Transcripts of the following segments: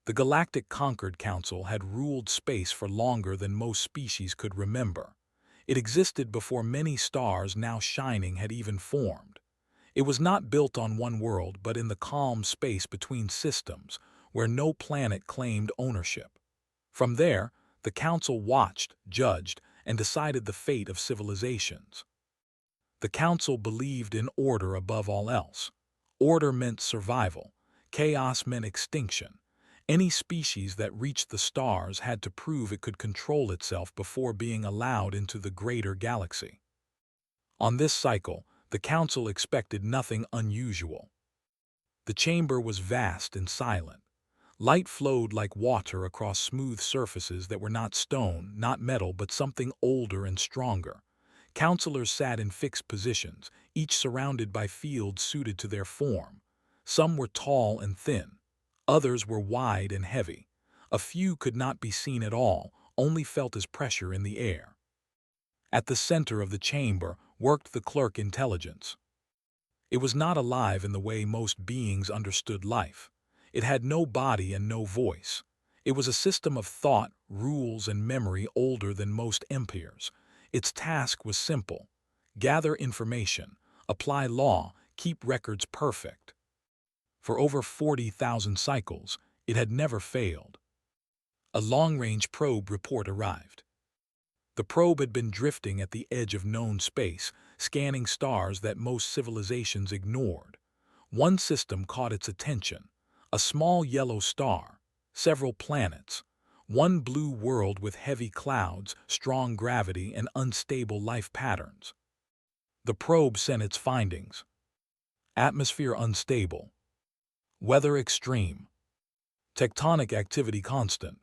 The Galactic Concord Council had ruled space for longer than most species could remember. It existed before many stars now shining had even formed. It was not built on one world but in the calm space between systems, where no planet claimed ownership. From there, the Council watched, judged, and decided the fate of civilizations. The Council believed in order above all else. Order meant survival. Chaos meant extinction. Any species that reached the stars had to prove it could control itself before being allowed into the greater galaxy. On this cycle, the Council expected nothing unusual. The chamber was vast and silent. Light flowed like water across smooth surfaces that were not stone, not metal, but something older and stronger. Counselors sat in fixed positions, each surrounded by fields suited to their form. Some were tall and thin. Others were wide and heavy. A few could not be seen at all, only felt as pressure in the air. At the center of the chamber worked the clerk intelligence. It was not alive in the way most beings understood life. It had no body and no voice. It was a system of thought, rules, and memory older than most empires. Its task was simple: gather information, apply law, keep records perfect. For over 40,000 cycles, it had never failed. A long-range probe report arrived. The probe had been drifting at the edge of known space, scanning stars that most civilizations ignored. One system caught its attention: a small yellow star, several planets, one blue world with heavy clouds, strong gravity, and unstable life patterns. The probe sent its findings: atmosphere unstable, weather extreme, tectonic activity constant,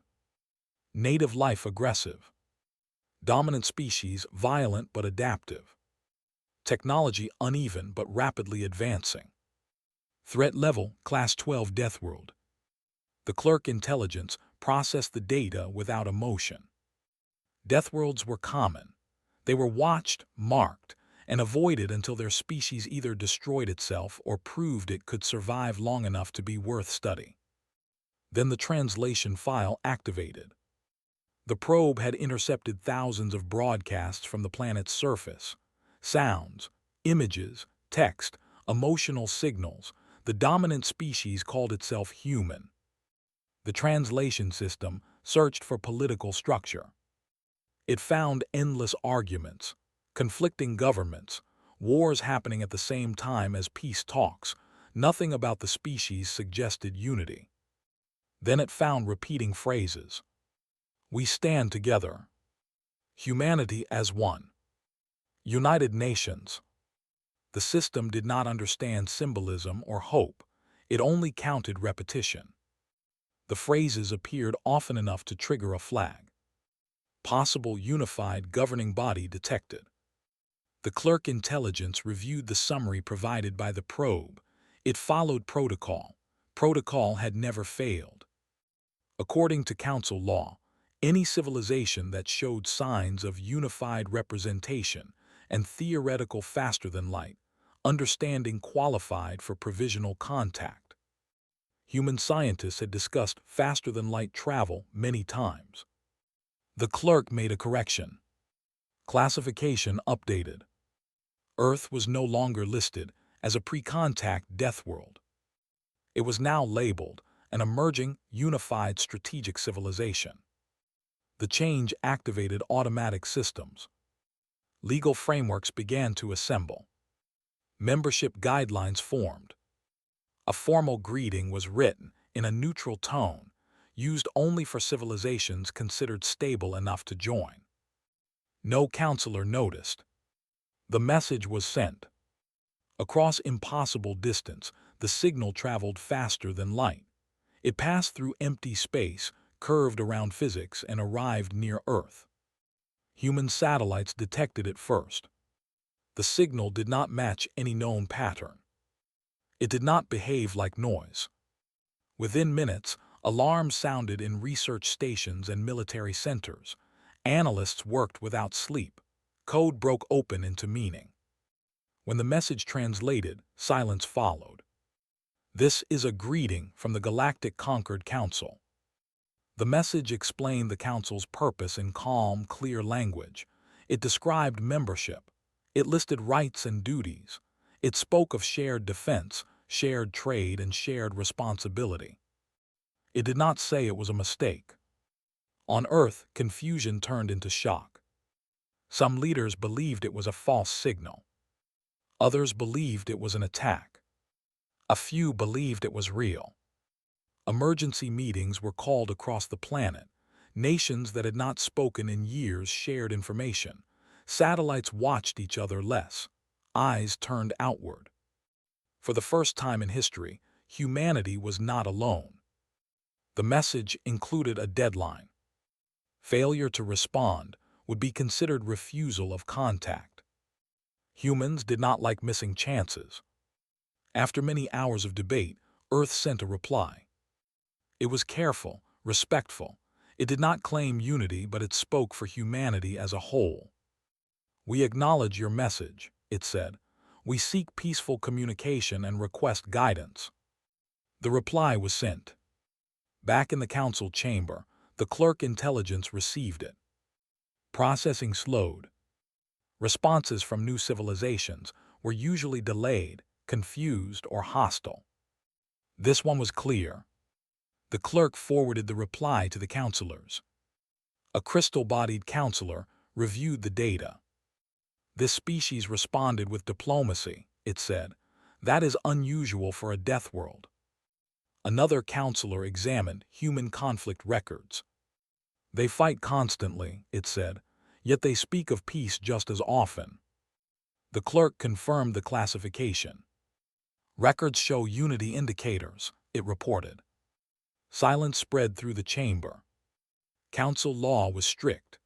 native life aggressive, dominant species violent but adaptive, technology uneven but rapidly advancing. Threat level, Class 12 Death World. The clerk intelligence processed the data without emotion. Death worlds were common. They were watched, marked, and avoided until their species either destroyed itself or proved it could survive long enough to be worth study. Then the translation file activated. The probe had intercepted thousands of broadcasts from the planet's surface. Sounds, images, text, emotional signals. The dominant species called itself human. The translation system searched for political structure. It found endless arguments, conflicting governments, wars happening at the same time as peace talks. Nothing about the species suggested unity. Then it found repeating phrases: "We stand together," "Humanity as one," "United Nations." The system did not understand symbolism or hope. It only counted repetition. The phrases appeared often enough to trigger a flag. Possible unified governing body detected. The clerk intelligence reviewed the summary provided by the probe. It followed protocol. Protocol had never failed. According to council law, any civilization that showed signs of unified representation and theoretical faster than light understanding qualified for provisional contact. Human scientists had discussed faster than light travel many times. The clerk made a correction. Classification updated. Earth was no longer listed as a pre-contact death world. It was now labeled an emerging, unified strategic civilization. The change activated automatic systems. Legal frameworks began to assemble. Membership guidelines formed. A formal greeting was written in a neutral tone, used only for civilizations considered stable enough to join. No counselor noticed. The message was sent. Across impossible distance, the signal traveled faster than light. It passed through empty space, curved around physics, and arrived near Earth. Human satellites detected it first. The signal did not match any known pattern. It did not behave like noise. Within minutes, alarms sounded in research stations and military centers. Analysts worked without sleep. Code broke open into meaning. When the message translated, silence followed. "This is a greeting from the Galactic Concord Council," The message explained the Council's purpose in calm, clear language. It described membership. It listed rights and duties. It spoke of shared defense, shared trade, and shared responsibility. It did not say it was a mistake. On Earth, confusion turned into shock. Some leaders believed it was a false signal. Others believed it was an attack. A few believed it was real. Emergency meetings were called across the planet. Nations that had not spoken in years shared information. Satellites watched each other less. Eyes turned outward. For the first time in history, humanity was not alone. The message included a deadline. Failure to respond would be considered refusal of contact. Humans did not like missing chances. After many hours of debate, Earth sent a reply. It was careful, respectful. It did not claim unity, but it spoke for humanity as a whole. "We acknowledge your message," it said. "We seek peaceful communication and request guidance." The reply was sent. Back in the council chamber, the clerk intelligence received it. Processing slowed. Responses from new civilizations were usually delayed, confused, or hostile. This one was clear. The clerk forwarded the reply to the counselors. A crystal-bodied counselor reviewed the data. "This species responded with diplomacy," it said. "That is unusual for a death world." Another counselor examined human conflict records. "They fight constantly," it said, "yet they speak of peace just as often." The clerk confirmed the classification. "Records show unity indicators," it reported. Silence spread through the chamber. Council law was strict.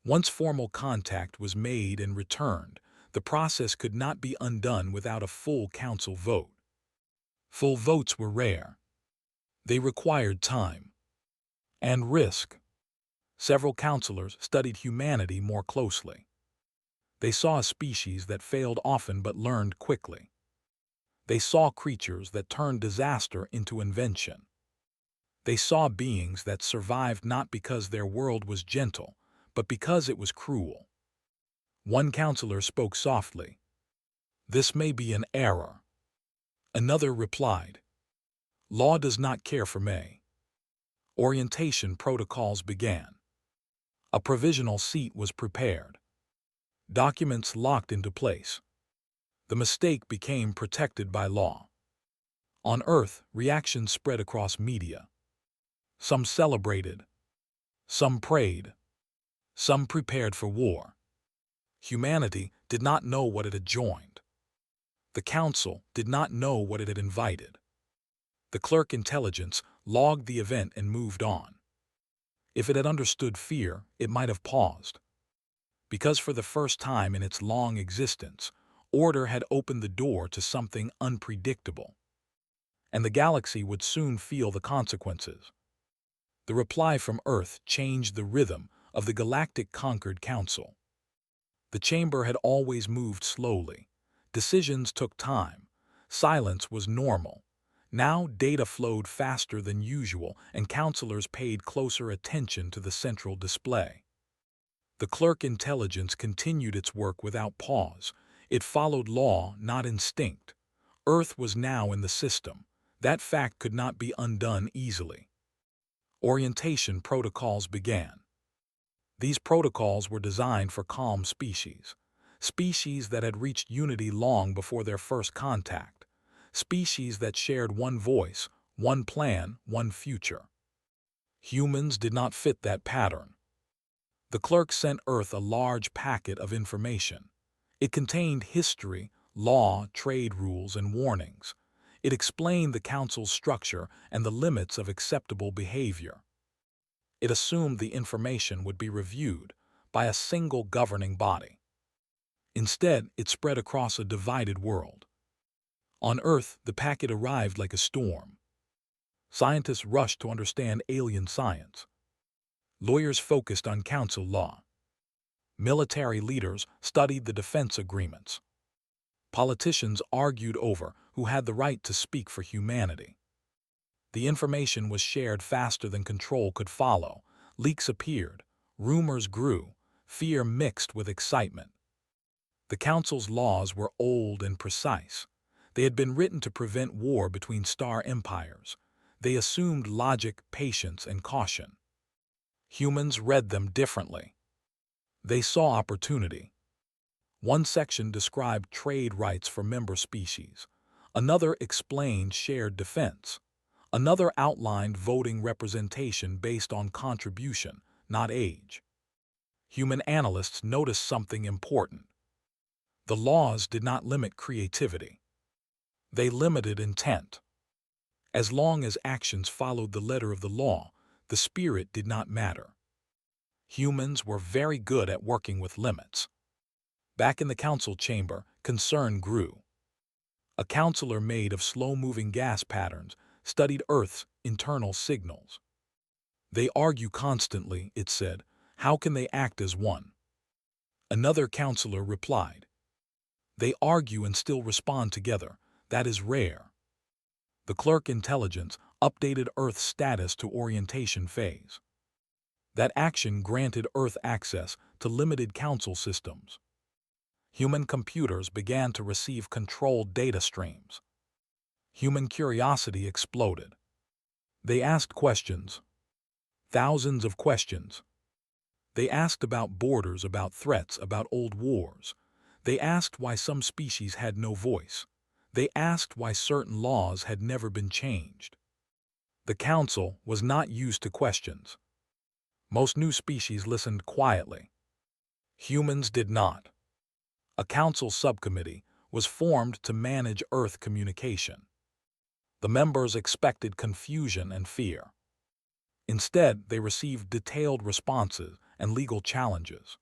Once formal contact was made and returned, the process could not be undone without a full council vote. Full votes were rare. They required time and risk. Several counselors studied humanity more closely. They saw a species that failed often but learned quickly. They saw creatures that turned disaster into invention. They saw beings that survived not because their world was gentle, but because it was cruel. One counselor spoke softly. "This may be an error." Another replied, "Law does not care for may." Orientation protocols began. A provisional seat was prepared. Documents locked into place. The mistake became protected by law. On Earth, reactions spread across media. Some celebrated. Some prayed. Some prepared for war. Humanity did not know what it had joined. The Council did not know what it had invited. The clerk intelligence logged the event and moved on. If it had understood fear, it might have paused. Because for the first time in its long existence, order had opened the door to something unpredictable. And the galaxy would soon feel the consequences. The reply from Earth changed the rhythm of the Galactic Conquered Council. The chamber had always moved slowly. Decisions took time. Silence was normal. Now data flowed faster than usual, and counselors paid closer attention to the central display. The clerk intelligence continued its work without pause. It followed law, not instinct. Earth was now in the system. That fact could not be undone easily. Orientation protocols began. These protocols were designed for calm species that had reached unity long before their first contact, species that shared one voice, one plan, one future. Humans did not fit that pattern. The clerk sent Earth a large packet of information. It contained history, law, trade rules, and warnings. It explained the Council's structure and the limits of acceptable behavior. It assumed the information would be reviewed by a single governing body. Instead, it spread across a divided world. On Earth, the packet arrived like a storm. Scientists rushed to understand alien science. Lawyers focused on council law. Military leaders studied the defense agreements. Politicians argued over who had the right to speak for humanity. The information was shared faster than control could follow. Leaks appeared, rumors grew, fear mixed with excitement. The Council's laws were old and precise. They had been written to prevent war between star empires. They assumed logic, patience, and caution. Humans read them differently. They saw opportunity. One section described trade rights for member species. Another explained shared defense. Another outlined voting representation based on contribution, not age. Human analysts noticed something important. The laws did not limit creativity. They limited intent. As long as actions followed the letter of the law, the spirit did not matter. Humans were very good at working with limits. Back in the council chamber, concern grew. A counselor made of slow-moving gas patterns studied Earth's internal signals. They argue constantly, it said. How can they act as one? Another counselor replied. They argue and still respond together. That is rare. The clerk intelligence updated Earth's status to orientation phase. That action granted Earth access to limited council systems. Human computers began to receive controlled data streams. Human curiosity exploded. They asked questions. Thousands of questions. They asked about borders, about threats, about old wars. They asked why some species had no voice. They asked why certain laws had never been changed. The council was not used to questions. Most new species listened quietly. Humans did not. A council subcommittee was formed to manage Earth communication. The members expected confusion and fear. Instead, they received detailed responses and legal challenges.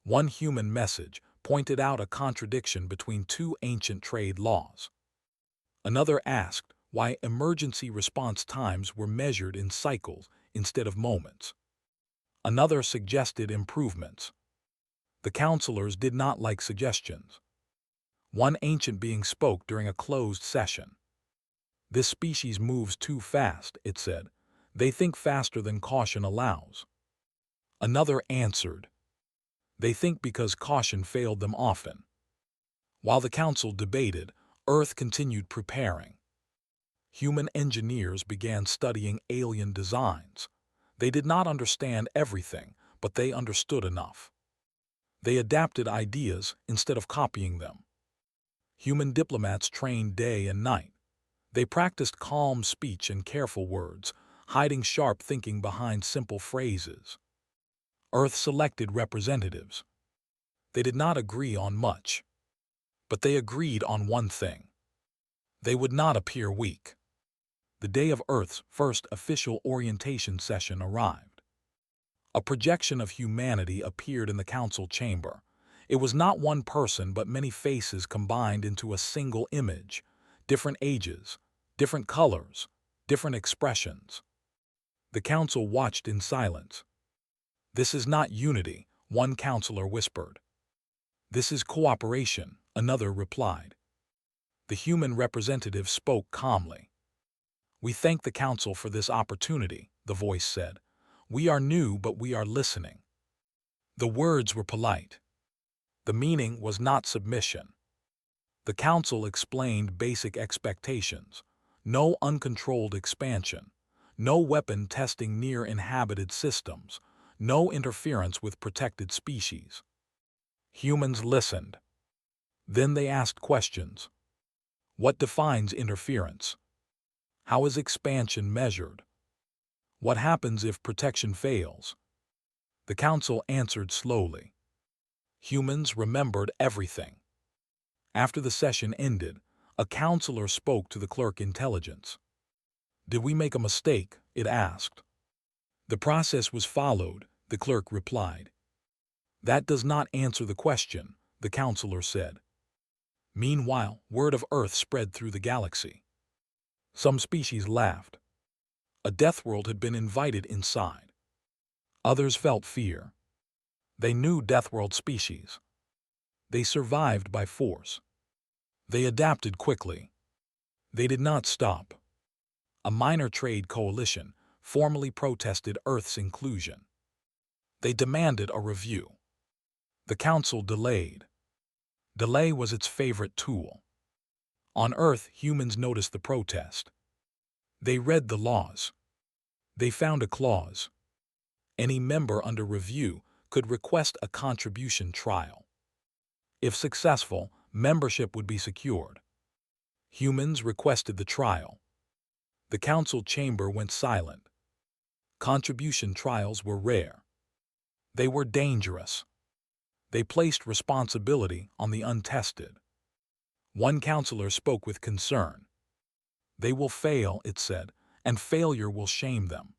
One human message pointed out a contradiction between two ancient trade laws. Another asked why emergency response times were measured in cycles instead of moments. Another suggested improvements. The counselors did not like suggestions. One ancient being spoke during a closed session. This species moves too fast, it said. They think faster than caution allows. Another answered. They think because caution failed them often. While the council debated, Earth continued preparing. Human engineers began studying alien designs. They did not understand everything, but they understood enough. They adapted ideas instead of copying them. Human diplomats trained day and night. They practiced calm speech and careful words, hiding sharp thinking behind simple phrases. Earth selected representatives. They did not agree on much, but they agreed on one thing. They would not appear weak. The day of Earth's first official orientation session arrived. A projection of humanity appeared in the council chamber. It was not one person but many faces combined into a single image, different ages, different colors, different expressions. The council watched in silence. This is not unity, one counselor whispered. This is cooperation, another replied. The human representative spoke calmly. We thank the council for this opportunity, the voice said. We are new, but we are listening. The words were polite. The meaning was not submission. The council explained basic expectations. No uncontrolled expansion. No weapon testing near inhabited systems. No interference with protected species. Humans listened. Then they asked questions. What defines interference? How is expansion measured? What happens if protection fails? The council answered slowly. Humans remembered everything. After the session ended, a counselor spoke to the clerk intelligence. Did we make a mistake? It asked. The process was followed, the clerk replied. That does not answer the question, the counselor said. Meanwhile, word of Earth spread through the galaxy. Some species laughed. A death world had been invited inside. Others felt fear. They knew death world species. They survived by force. They adapted quickly. They did not stop. a minor trade coalition, formally protested Earth's inclusion. They demanded a review. The Council delayed. Delay was its favorite tool. On Earth, humans noticed the protest. They read the laws. They found a clause. Any member under review could request a contribution trial. If successful, membership would be secured. Humans requested the trial. The council chamber went silent. Contribution trials were rare. They were dangerous. They placed responsibility on the untested. One counselor spoke with concern. They will fail, it said, and failure will shame them.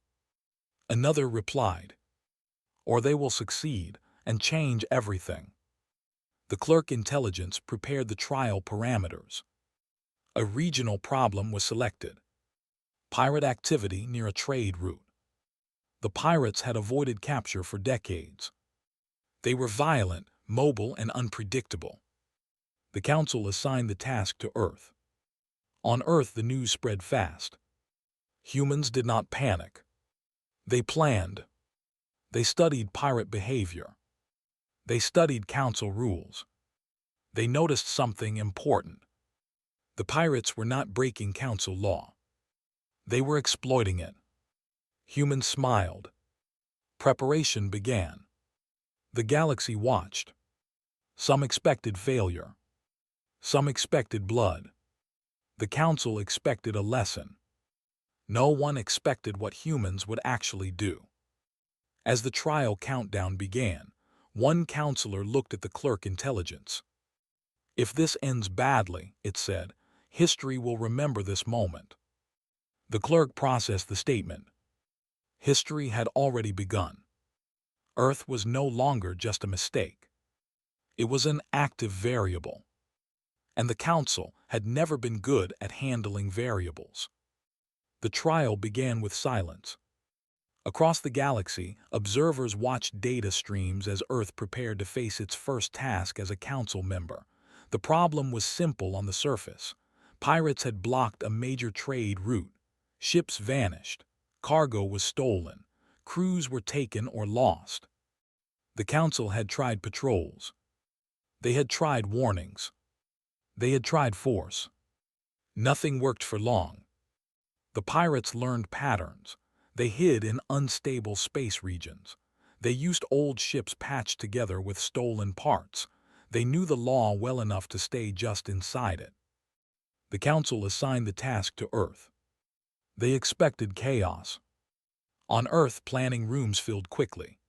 Another replied, or they will succeed and change everything. The clerk intelligence prepared the trial parameters. A regional problem was selected. Pirate activity near a trade route. The pirates had avoided capture for decades. They were violent, mobile, and unpredictable. The council assigned the task to Earth. On Earth, the news spread fast. Humans did not panic. They planned. They studied pirate behavior. They studied council rules. They noticed something important. The pirates were not breaking council law. They were exploiting it. Humans smiled. Preparation began. The galaxy watched. Some expected failure. Some expected blood. The council expected a lesson. No one expected what humans would actually do. As the trial countdown began, one counselor looked at the clerk intelligence. If this ends badly, it said, history will remember this moment. The clerk processed the statement. History had already begun. Earth was no longer just a mistake. It was an active variable. And the council had never been good at handling variables. The trial began with silence. Across the galaxy, observers watched data streams as Earth prepared to face its first task as a council member. The problem was simple on the surface. Pirates had blocked a major trade route. Ships vanished. Cargo was stolen. Crews were taken or lost. The council had tried patrols. They had tried warnings. They had tried force. Nothing worked for long. The pirates learned patterns. They hid in unstable space regions. They used old ships patched together with stolen parts. They knew the law well enough to stay just inside it. The council assigned the task to Earth. They expected chaos. On Earth, planning rooms filled quickly.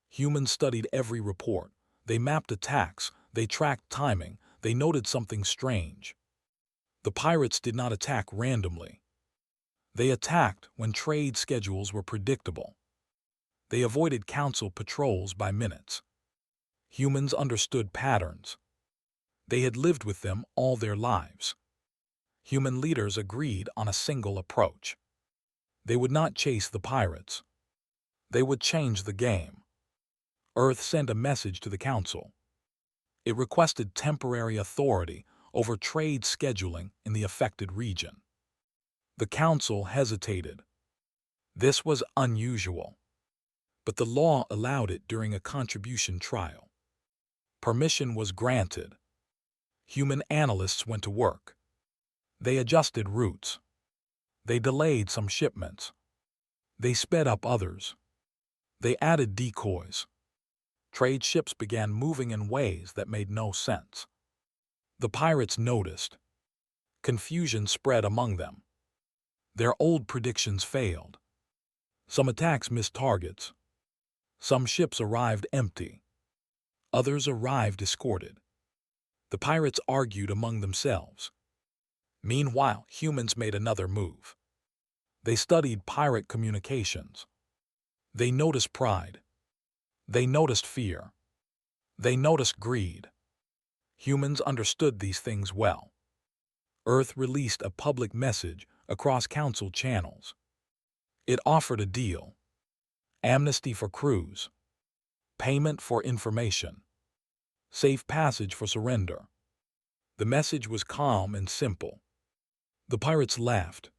Humans studied every report. They mapped attacks. They tracked timing. They noted something strange. The pirates did not attack randomly. They attacked when trade schedules were predictable. They avoided council patrols by minutes. Humans understood patterns. They had lived with them all their lives. Human leaders agreed on a single approach. They would not chase the pirates. They would change the game. Earth sent a message to the council. It requested temporary authority over trade scheduling in the affected region. The council hesitated. This was unusual. But the law allowed it during a contribution trial. Permission was granted. Human analysts went to work. They adjusted routes. They delayed some shipments. They sped up others. They added decoys. Trade ships began moving in ways that made no sense. The pirates noticed. Confusion spread among them. Their old predictions failed. Some attacks missed targets. Some ships arrived empty. Others arrived escorted. The pirates argued among themselves. Meanwhile, humans made another move. They studied pirate communications. They noticed pride. They noticed fear. They noticed greed. Humans understood these things well. Earth released a public message across council channels. It offered a deal. Amnesty for crews. Payment for information. Safe passage for surrender. The message was calm and simple. The pirates laughed.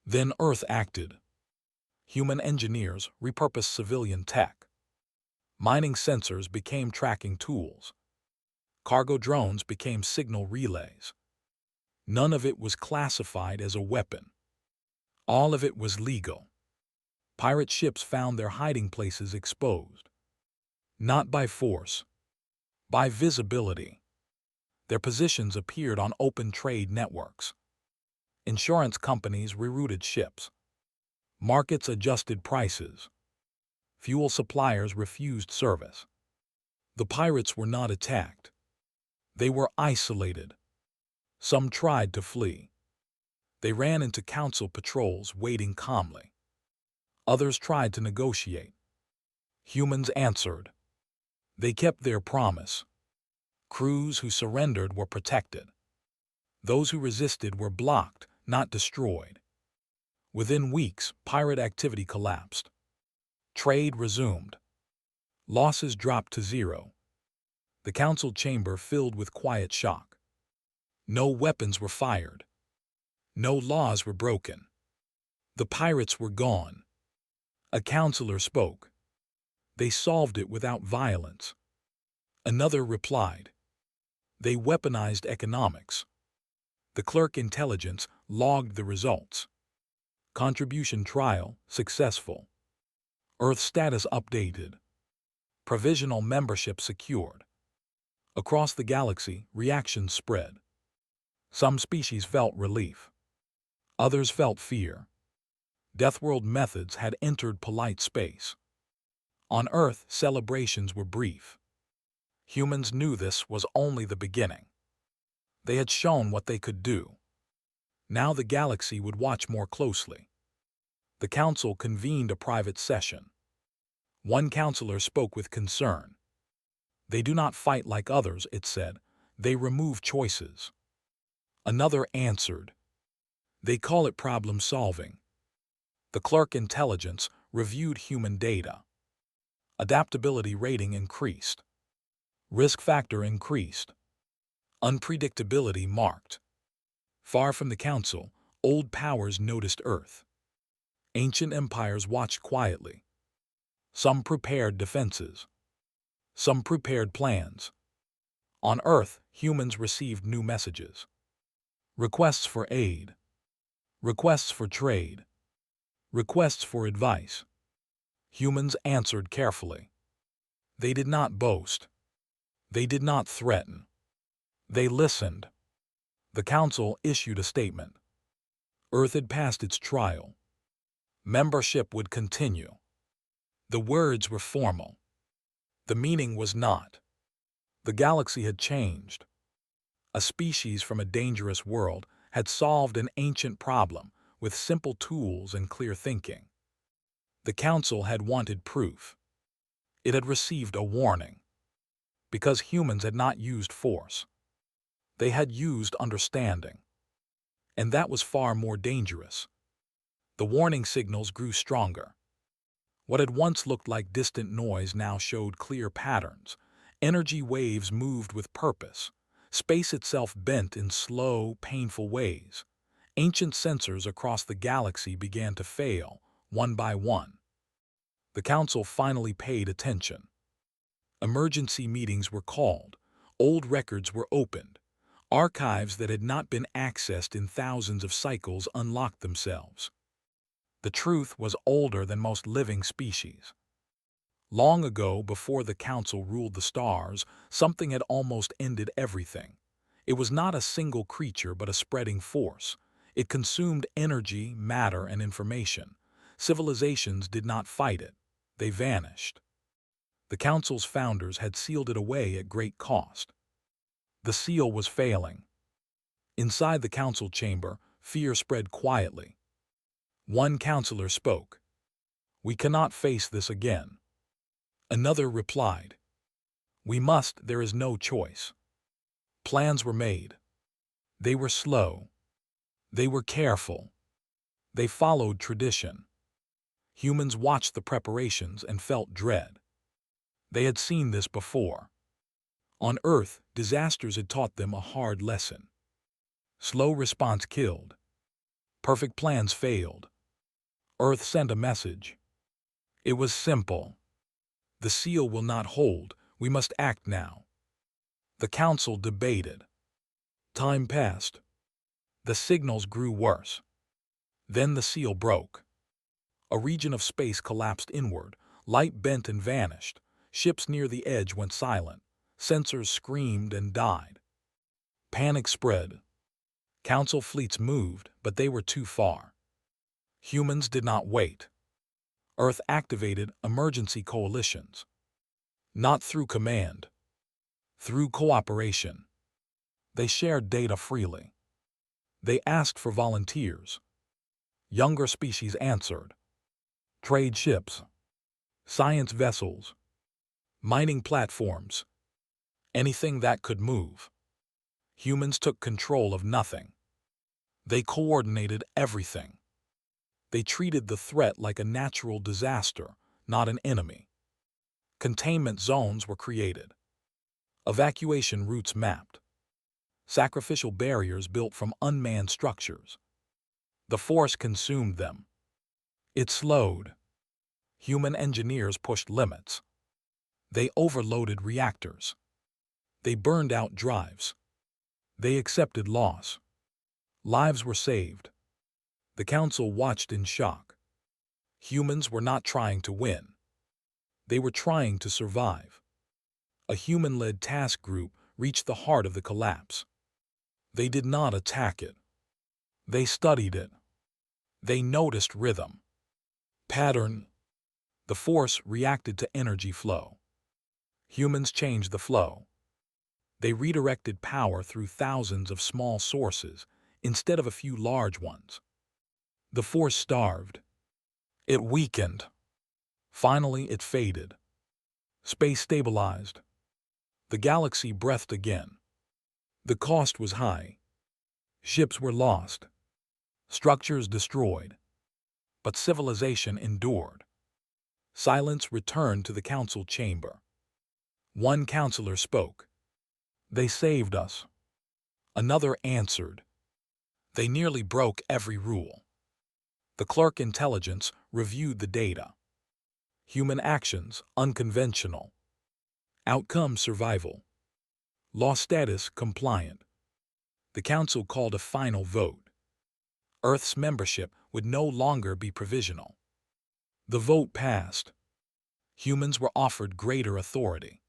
Then Earth acted. Human engineers repurposed civilian tech. Mining sensors became tracking tools. Cargo drones became signal relays. None of it was classified as a weapon. All of it was legal. Pirate ships found their hiding places exposed. Not by force, by visibility. Their positions appeared on open trade networks. Insurance companies rerouted ships. Markets adjusted prices. Fuel suppliers refused service. The pirates were not attacked. They were isolated. Some tried to flee. They ran into council patrols waiting calmly. Others tried to negotiate. Humans answered. They kept their promise. Crews who surrendered were protected. Those who resisted were blocked, not destroyed. Within weeks, pirate activity collapsed. Trade resumed. Losses dropped to zero. The council chamber filled with quiet shock. No weapons were fired. No laws were broken. The pirates were gone. A counselor spoke. They solved it without violence. Another replied. They weaponized economics. The clerk intelligence logged the results. Contribution trial successful. Earth status updated. Provisional membership secured. Across the galaxy, reactions spread. Some species felt relief. Others felt fear. Deathworld methods had entered polite space. On Earth, celebrations were brief. Humans knew this was only the beginning. They had shown what they could do. Now the galaxy would watch more closely. The council convened a private session. One counselor spoke with concern. They do not fight like others, it said. They remove choices. Another answered. They call it problem solving. The clerk intelligence reviewed human data. Adaptability rating increased. Risk factor increased. Unpredictability marked. Far from the council, old powers noticed Earth. Ancient empires watched quietly. Some prepared defenses. Some prepared plans. On Earth, humans received new messages. Requests for aid. Requests for trade. Requests for advice. Humans answered carefully. They did not boast. They did not threaten. They listened. The council issued a statement. Earth had passed its trial. Membership would continue. The words were formal. The meaning was not. The galaxy had changed. A species from a dangerous world had solved an ancient problem with simple tools and clear thinking. The council had wanted proof. It had received a warning. Because humans had not used force. They had used understanding. And that was far more dangerous. The warning signals grew stronger. What had once looked like distant noise now showed clear patterns. Energy waves moved with purpose. Space itself bent in slow, painful ways. Ancient sensors across the galaxy began to fail, one by one. The council finally paid attention. Emergency meetings were called. Old records were opened. Archives that had not been accessed in thousands of cycles unlocked themselves. The truth was older than most living species. Long ago, before the council ruled the stars, something had almost ended everything. It was not a single creature but a spreading force. It consumed energy, matter, and information. Civilizations did not fight it. They vanished. The council's founders had sealed it away at great cost. The seal was failing. Inside the council chamber, fear spread quietly. One counselor spoke. We cannot face this again. Another replied. We must, there is no choice. Plans were made. They were slow. They were careful. They followed tradition. Humans watched the preparations and felt dread. They had seen this before. On Earth, disasters had taught them a hard lesson. Slow response killed. Perfect plans failed. Earth sent a message. It was simple. The seal will not hold. We must act now. The council debated. Time passed. The signals grew worse. Then the seal broke. A region of space collapsed inward. Light bent and vanished. Ships near the edge went silent. Sensors screamed and died. Panic spread. Council fleets moved, but they were too far. Humans did not wait. Earth activated emergency coalitions. Not through command. Through cooperation. They shared data freely. They asked for volunteers. Younger species answered. Trade ships. Science vessels. Mining platforms. Anything that could move. Humans took control of nothing. They coordinated everything. They treated the threat like a natural disaster, not an enemy. Containment zones were created. Evacuation routes mapped. Sacrificial barriers built from unmanned structures. The Force consumed them. It slowed. Human engineers pushed limits. They overloaded reactors. They burned out drives. They accepted loss. Lives were saved. The Council watched in shock. Humans were not trying to win. They were trying to survive. A human-led task group reached the heart of the collapse. They did not attack it. They studied it. They noticed rhythm. Pattern. The Force reacted to energy flow. Humans changed the flow. They redirected power through thousands of small sources instead of a few large ones. The Force starved. It weakened. Finally, it faded. Space stabilized. The galaxy breathed again. The cost was high. Ships were lost. Structures destroyed. But civilization endured. Silence returned to the council chamber. One counselor spoke. They saved us. Another answered. They nearly broke every rule. The clerk intelligence reviewed the data. Human actions, unconventional. Outcome, survival. Law status, compliant. The council called a final vote. Earth's membership would no longer be provisional. The vote passed. Humans were offered greater authority.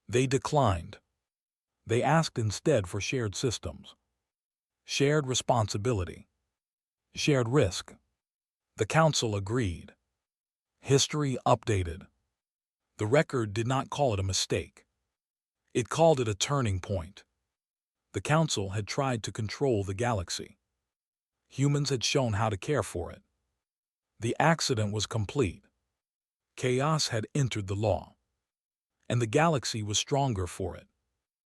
They declined. They asked instead for shared systems. Shared responsibility. Shared risk. The council agreed. History updated. The record did not call it a mistake. It called it a turning point. The council had tried to control the galaxy. Humans had shown how to care for it. The accident was complete. Chaos had entered the law. And the galaxy was stronger for it.